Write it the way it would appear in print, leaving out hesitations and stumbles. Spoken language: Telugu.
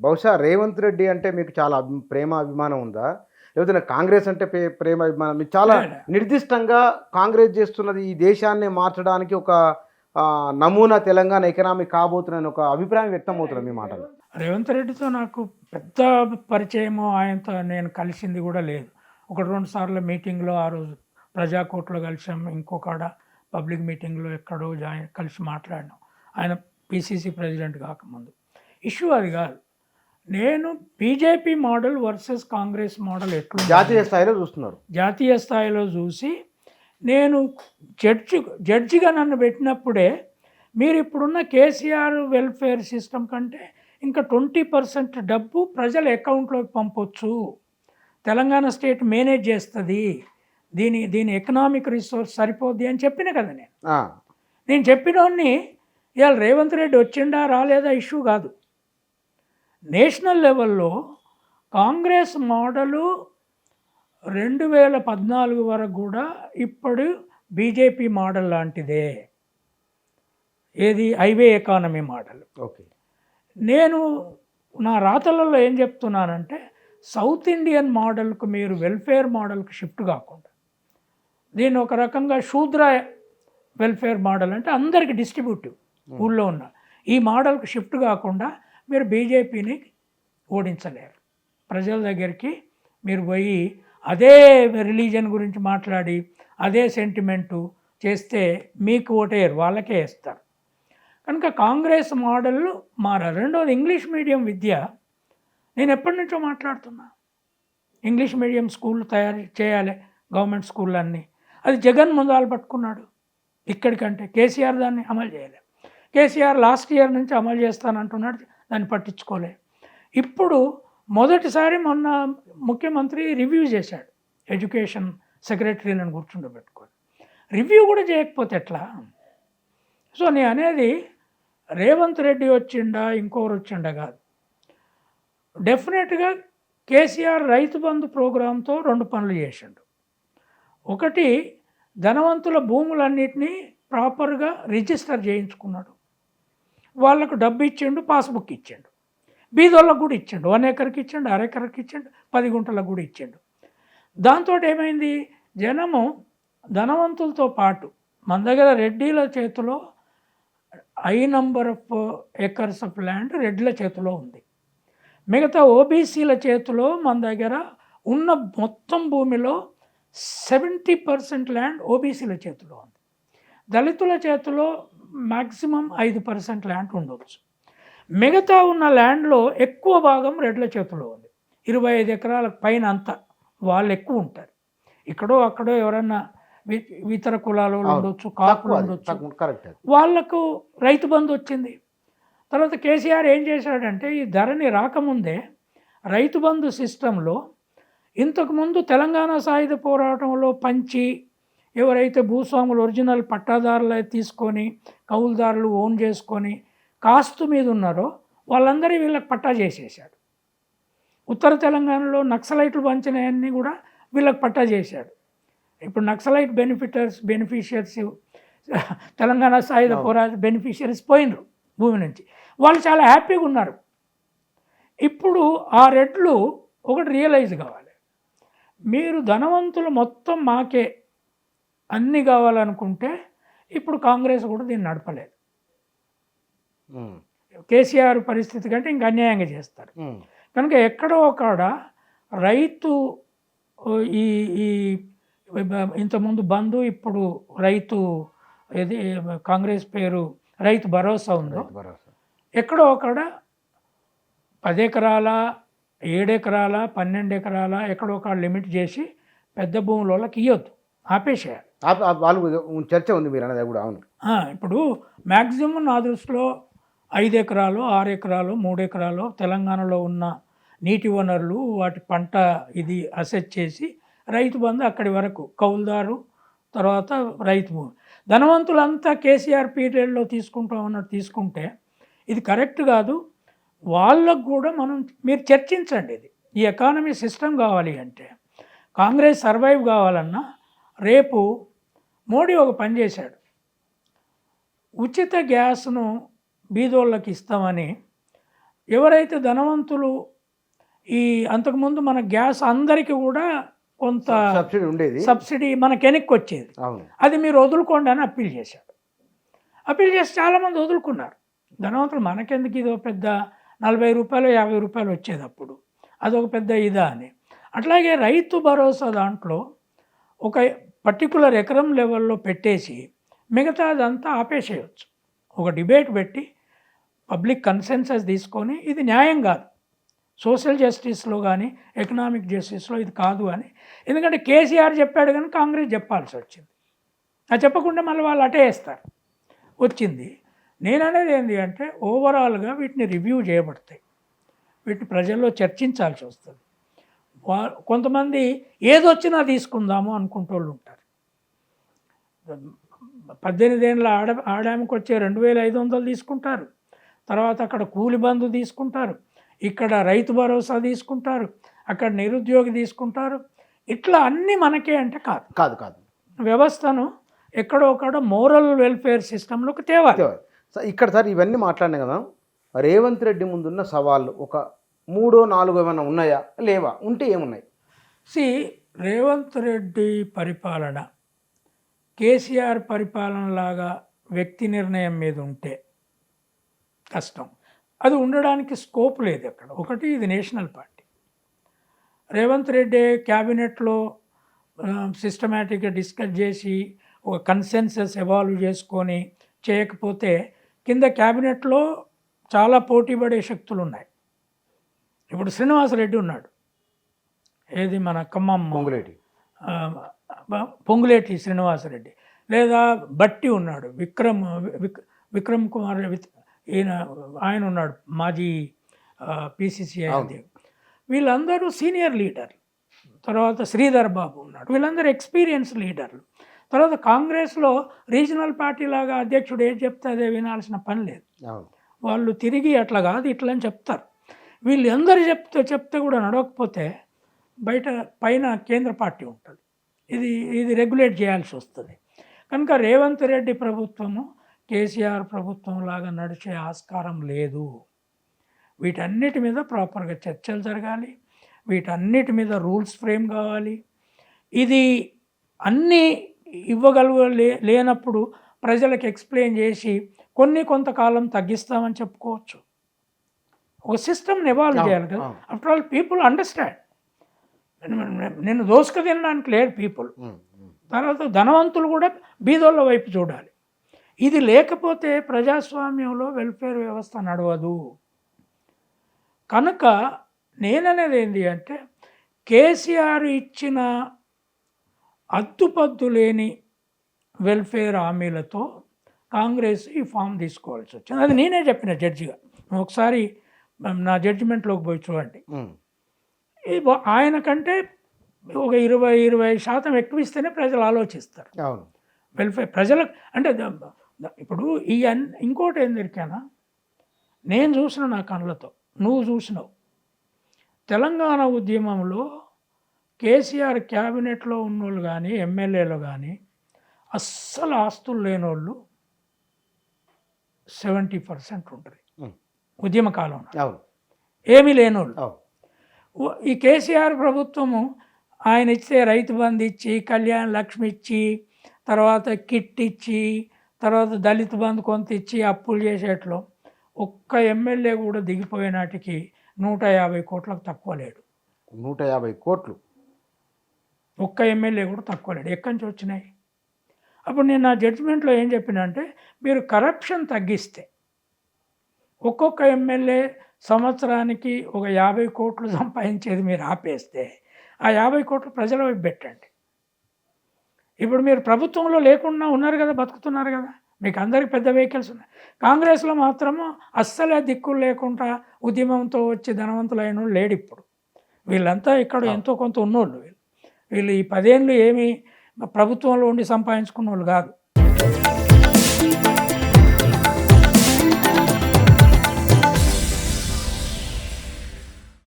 బహుశా రేవంత్ రెడ్డి అంటే మీకు చాలా ప్రేమ అభిమానం ఉందా? లేకపోతే కాంగ్రెస్ అంటే ప్రేమ అభిమానం మీకు చాలా నిర్దిష్టంగా కాంగ్రెస్ చేస్తున్నది ఈ దేశాన్ని మార్చడానికి ఒక నమూనా తెలంగాణ ఎకనామిక్ కాబోతుందని ఒక అభిప్రాయం వ్యక్తం అవుతుంది మీ మాటలు. రేవంత్ రెడ్డితో నాకు పెద్ద పరిచయము, ఆయనతో నేను కలిసింది కూడా లేదు. 1-2 సార్లు మీటింగ్లో ఆ రోజు ప్రజాకోట్లో కలిసాం, ఇంకొకడ పబ్లిక్ మీటింగ్లో ఎక్కడో కలిసి మాట్లాడినాం. ఆయన పిసిసి ప్రెసిడెంట్ కాకముందు. ఇష్యూ అది కాదు. నేను BJP model versus Congress model ఎట్లా జాతీయ స్థాయిలో చూస్తున్నారు. జాతీయ స్థాయిలో చూసి నేను జడ్జిగా నన్ను పెట్టినప్పుడే మీరు ఇప్పుడున్న కేసీఆర్ వెల్ఫేర్ సిస్టమ్ కంటే ఇంకా 20% డబ్బు ప్రజల అకౌంట్లోకి పంపొచ్చు, తెలంగాణ స్టేట్ మేనేజ్ చేస్తుంది, దీని ఎకనామిక్ రిసోర్స్ సరిపోద్ది అని చెప్పిన కదా నేను చెప్పినోడిని ఇవాళ రేవంత్ రెడ్డి వచ్చిండా రాలేదా ఇష్యూ కాదు. నేషనల్ లెవెల్లో కాంగ్రెస్ మోడలు 2014 వరకు కూడా ఇప్పుడు బీజేపీ మోడల్ లాంటిదే. ఏది హైవే ఎకానమీ మోడల్. ఓకే, నేను నా రాతలలో ఏం చెప్తున్నానంటే సౌత్ ఇండియన్ మోడల్కు మీరు వెల్ఫేర్ మోడల్కి షిఫ్ట్ కాకుండా, దీన్ని ఒక రకంగా శూద్ర వెల్ఫేర్ మోడల్ అంటే అందరికి డిస్ట్రిబ్యూటివ్ ఊళ్ళో ఉన్న ఈ మోడల్కి షిఫ్ట్ కాకుండా మీరు బీజేపీని ఓడించలేరు. ప్రజల దగ్గరికి మీరు పోయి అదే రిలీజన్ గురించి మాట్లాడి అదే సెంటిమెంటు చేస్తే మీకు ఓటేయరు, వాళ్ళకే వేస్తారు. కనుక కాంగ్రెస్ మోడల్ మారాలి. రెండోది ఇంగ్లీష్ మీడియం విద్య. నేను ఎప్పటి నుంచో మాట్లాడుతున్నా, ఇంగ్లీష్ మీడియం స్కూల్ తయారు చేయాలి, గవర్నమెంట్ స్కూళ్ళన్నీ. అది జగన్ ముందాలు పట్టుకున్నాడు ఇక్కడికంటే. కేసీఆర్ దాన్ని అమలు చేయలే. కేసీఆర్ లాస్ట్ ఇయర్ నుంచి అమలు చేస్తానంటున్నాడు, దాన్ని పట్టించుకోలే. ఇప్పుడు మొదటిసారి మొన్న ముఖ్యమంత్రి రివ్యూ చేశాడు, ఎడ్యుకేషన్ సెక్రటరీలను కూర్చుండబెట్టుకొని. రివ్యూ కూడా చేయకపోతే ఎట్లా? సో నేను అనేది రేవంత్ రెడ్డి వచ్చిండా ఇంకొకరు వచ్చిండా కాదు. డెఫినెట్గా కేసీఆర్ రైతు బంధు ప్రోగ్రాంతో 2 పనులు చేసిండు. ఒకటి, ధనవంతుల భూములన్నిటినీ ప్రాపర్గా రిజిస్టర్ చేయించుకున్నాడు, వాళ్ళకు డబ్బు ఇచ్చిండు, పాస్బుక్ ఇచ్చిండు. బీదోళ్ళకు కూడా ఇచ్చిండు, 1 ఎకర్కి ఇచ్చిండు, 1/2 ఎకర్కి ఇచ్చిండు, 10 గుంటలకు కూడా ఇచ్చిండు. దాంతో ఏమైంది, జనము ధనవంతులతో పాటు మన దగ్గర రెడ్డిల చేతిలో high number of acres of land రెడ్డిల చేతిలో ఉంది. మిగతా ఓబీసీల చేతిలో మన దగ్గర ఉన్న మొత్తం భూమిలో 70% ల్యాండ్ ఓబీసీల చేతిలో ఉంది. దళితుల చేతిలో మ్యాక్సిమం 5% ల్యాండ్ ఉండవచ్చు. మిగతా ఉన్న ల్యాండ్లో ఎక్కువ భాగం రెడ్ల చేతిలో ఉంది. 25 ఎకరాల పైన అంతా వాళ్ళు ఎక్కువ ఉంటారు. ఇక్కడో అక్కడో ఎవరన్నా ఇతర కులాలు ఉండొచ్చు, కాపులు ఉండొచ్చు, వాళ్లకు రైతు బంధు వచ్చింది. తర్వాత కేసీఆర్ ఏం చేశాడంటే ఈ ధరణి రాకముందే రైతు బంధు సిస్టంలో ఇంతకుముందు తెలంగాణ సాయుధ పోరాటంలో పంచి ఎవరైతే భూస్వాములు ఒరిజినల్ పట్టాదారులు తీసుకొని కౌలుదారులు ఓన్ చేసుకొని కాస్తు మీద ఉన్నారో వాళ్ళందరి వీళ్ళకి పట్టా చేసేసాడు. ఉత్తర తెలంగాణలో నక్సలైట్లు పంచినవన్నీ కూడా వీళ్ళకి పట్టా చేశాడు. ఇప్పుడు నక్సలైట్ బెనిఫిషియర్స్ తెలంగాణ సాయుధ పోరాట బెనిఫిషియరీస్ పోయినరు భూమి నుంచి. వాళ్ళు చాలా హ్యాపీగా ఉన్నారు. ఇప్పుడు ఆ రెడ్లు ఒకటి రియలైజ్ కావాలి, మీరు ధనవంతులు మొత్తం మాకే అన్నీ కావాలనుకుంటే ఇప్పుడు కాంగ్రెస్ కూడా దీన్ని నడపలేదు. కేసీఆర్ పరిస్థితి కంటే ఇంకా అన్యాయంగా చేస్తారు. కనుక ఎక్కడో ఒకడ రైతు ఈ ఈ ఇంతకుముందు బంధు, ఇప్పుడు రైతు ఏది కాంగ్రెస్ పేరు రైతు భరోసా ఉందో, ఎక్కడో ఒకడ 10 ఎకరాల 7 ఎకరాల 12 ఎకరాల ఎక్కడో ఒక లిమిట్ చేసి పెద్ద భూముల వాళ్ళకి ఇవ్వద్దు, ఆపేసేయాలి. వాళ్ళు చర్చ ఉంది మీరు అనేది కూడా. అవును, ఇప్పుడు మ్యాక్సిమం నా దృష్టిలో 5 ఎకరాలు 6 ఎకరాలు 3 ఎకరాలు తెలంగాణలో ఉన్న నీటి వనరులు వాటి పంట ఇది అసెస్ చేసి రైతు బంధు అక్కడి వరకు కౌలుదారు, తర్వాత రైతు భూమి. ధనవంతులంతా కేసీఆర్ పీరియడ్లో తీసుకుంటామన్నట్టు తీసుకుంటే ఇది కరెక్ట్ కాదు. వాళ్ళకు కూడా మీరు చర్చించండి. ఇది ఈ ఎకానమీ సిస్టమ్ కావాలి అంటే, కాంగ్రెస్ సర్వైవ్ కావాలన్నా రేపు మోడీ ఒక పని చేశాడు, ఉచిత గ్యాస్ను బీదోళ్ళకి ఇస్తామని ఎవరైతే ధనవంతులు ఈ అంతకుముందు మన గ్యాస్ అందరికీ కూడా కొంత సబ్సిడీ ఉండేది, సబ్సిడీ మనకు వెనక్కి వచ్చేది, అవును. అది మీరు వదులుకోండి అని అప్పీల్ చేశాడు. అప్పీల్ చేసి చాలామంది వదులుకున్నారు. ధనవంతులు మనకెందుకు ఇదో పెద్ద 40 రూపాయలు 50 రూపాయలు వచ్చేది అప్పుడు, అదొక పెద్ద ఇదా అని. అట్లాగే రైతు భరోసా దాంట్లో ఒక పర్టికులర్ ఎకరం లెవెల్లో పెట్టేసి మిగతాదంతా ఆపేసేయచ్చు. ఒక డిబేట్ పెట్టి పబ్లిక్ కన్సెన్సస్ తీసుకొని ఇది న్యాయం కాదు, సోషల్ జస్టిస్లో కానీ ఎకనామిక్ జస్టిస్లో ఇది కాదు అని. ఎందుకంటే కేసీఆర్ చెప్పాడు కానీ కాంగ్రెస్ చెప్పాల్సి వచ్చింది. అది చెప్పకుండా మళ్ళీ వాళ్ళు అటే వేస్తారు వచ్చింది. నేను అనేది ఏంటి అంటే ఓవరాల్గా వీటిని రివ్యూ చేయబడతాయి, వీటిని ప్రజల్లో చర్చించాల్సి వస్తుంది. కొంతమంది ఏదొచ్చినా తీసుకుందాము అనుకుంటూ ఉంటారు. 18 ఏళ్ళ ఆడామికి వచ్చే 2500 తీసుకుంటారు, తర్వాత అక్కడ కూలి బంధు తీసుకుంటారు, ఇక్కడ రైతు భరోసా తీసుకుంటారు, అక్కడ నిరుద్యోగి తీసుకుంటారు. ఇట్లా అన్నీ మనకే అంటే కాదు కాదు కాదు వ్యవస్థను ఎక్కడో ఒకడ మోరల్ వెల్ఫేర్ సిస్టంలోకి తేవాలి. ఇక్కడ సార్ ఇవన్నీ మాట్లాడినా కదా, రేవంత్ రెడ్డి ముందున్న సవాళ్ళు ఒక 3-4 ఏమైనా ఉన్నాయా, లేవా, ఉంటే ఏమున్నాయి? రేవంత్ రెడ్డి పరిపాలన కేసీఆర్ పరిపాలన లాగా వ్యక్తి నిర్ణయం మీద ఉంటే కష్టం, అది ఉండడానికి స్కోప్ లేదు అక్కడ. ఒకటి, ఇది నేషనల్ పార్టీ. రేవంత్ రెడ్డి క్యాబినెట్లో సిస్టమేటిక్గా డిస్కస్ చేసి ఒక కన్సెన్సస్ ఎవాల్వ్ చేసుకొని చేయకపోతే కింద క్యాబినెట్లో చాలా పోటీ పడే శక్తులు ఉన్నాయి. ఇప్పుడు శ్రీనివాసరెడ్డి ఉన్నాడు, ఏది మన ఖమ్మం పొంగులేటి శ్రీనివాసరెడ్డి, లేదా బట్టి ఉన్నాడు, విక్రమ్ కుమార్ ఆయన ఉన్నాడు, మాజీ PCCI అధ్యక్షుడు. వీళ్ళందరూ సీనియర్ లీడర్లు. తర్వాత శ్రీధర్ బాబు ఉన్నాడు, వీళ్ళందరూ ఎక్స్పీరియన్స్ లీడర్లు. తర్వాత కాంగ్రెస్లో రీజనల్ పార్టీ లాగా అధ్యక్షుడు ఏది చెప్తే అదే వినాల్సిన పని లేదు, వాళ్ళు తిరిగి అట్లా కాదు ఇట్లా అని చెప్తారు. వీళ్ళందరూ చెప్తే కూడా నడవకపోతే పైన కేంద్ర పార్టీ ఉంటుంది, ఇది రెగ్యులేట్ చేయాల్సి వస్తుంది. కనుక రేవంత్ రెడ్డి ప్రభుత్వము కేసీఆర్ ప్రభుత్వం లాగా నడిచే ఆస్కారం లేదు. వీటన్నిటి మీద ప్రాపర్గా చర్చలు జరగాలి, వీటన్నిటి మీద రూల్స్ ఫ్రేమ్ కావాలి. ఇది అన్నీ లేనప్పుడు ప్రజలకు ఎక్స్ప్లెయిన్ చేసి కొంతకాలం తగ్గిస్తామని చెప్పుకోవచ్చు. ఒక సిస్టమ్ని ఎవాల్వ్ చేయాలి కదా. After all people understand. నేను దోసుక తినడానికి లేరు పీపుల్. తర్వాత ధనవంతులు కూడా బీదోళ్ళ వైపు చూడాలి. ఇది లేకపోతే ప్రజాస్వామ్యంలో వెల్ఫేర్ వ్యవస్థ నడవదు. కనుక నేననేది ఏంటి అంటే కేసీఆర్ ఇచ్చిన అద్దుపద్దు లేని వెల్ఫేర్ హామీలతో కాంగ్రెస్ ఈ ఫామ్ తీసుకోవాల్సి వచ్చింది. అది నేనే చెప్పిన జడ్జిగా, ఒకసారి నా జడ్జిమెంట్లోకి పోయి చూడండి. ఆయన కంటే ఒక 20% ఎక్కువ ఇస్తేనే ప్రజలు ఆలోచిస్తారు. వెల్ఫేర్ ప్రజలకు అంటే ఇప్పుడు ఇంకోటి ఏం దొరికానా, నేను చూసిన నా కళ్ళతో, నువ్వు చూసినావు. తెలంగాణ ఉద్యమంలో కేసీఆర్ క్యాబినెట్లో ఉన్నోళ్ళు కానీ ఎమ్మెల్యేలు కానీ అస్సలు ఆస్తులు లేనోళ్ళు 70% ఉంటుంది ఉద్యమ కాలంలో, ఏమీ లేనోళ్ళు. ఈ కేసీఆర్ ప్రభుత్వము ఆయన ఇచ్చే రైతు బంధు ఇచ్చి, కళ్యాణ లక్ష్మి ఇచ్చి, తర్వాత కిట్ ఇచ్చి, తర్వాత దళిత బంధు కొంత ఇచ్చి అప్పులు చేసేట్లో ఒక్క ఎమ్మెల్యే కూడా దిగిపోయే నాటికి 150 కోట్లకు తక్కువ లేడు. 150 కోట్లు ఒక్క ఎమ్మెల్యే కూడా తక్కువ లేడు. ఎక్కడి నుంచి వచ్చినాయి? అప్పుడు నేను నా జడ్జిమెంట్లో ఏం చెప్పినా అంటే, మీరు కరప్షన్ తగ్గిస్తే ఒక్కొక్క ఎమ్మెల్యే సంవత్సరానికి ఒక 50 కోట్లు సంపాదించేది మీరు ఆపేస్తే ఆ 50 కోట్లు ప్రజల వైపు పెట్టండి. ఇప్పుడు మీరు ప్రభుత్వంలో లేకుండా ఉన్నారు కదా, బతుకుతున్నారు కదా, మీకు అందరికి పెద్ద వెహికల్స్ ఉన్నాయి. కాంగ్రెస్లో మాత్రము అస్సలే దిక్కులు లేకుండా ఉద్యమంతో వచ్చి ధనవంతులైన వాళ్ళు లేడు ఇప్పుడు. వీళ్ళంతా ఇక్కడ ఎంతో కొంత ఉన్నోళ్ళు. వీళ్ళు ఈ 10 ఏళ్ళు ఏమి ప్రభుత్వంలో ఉండి సంపాదించుకున్న వాళ్ళు కాదు.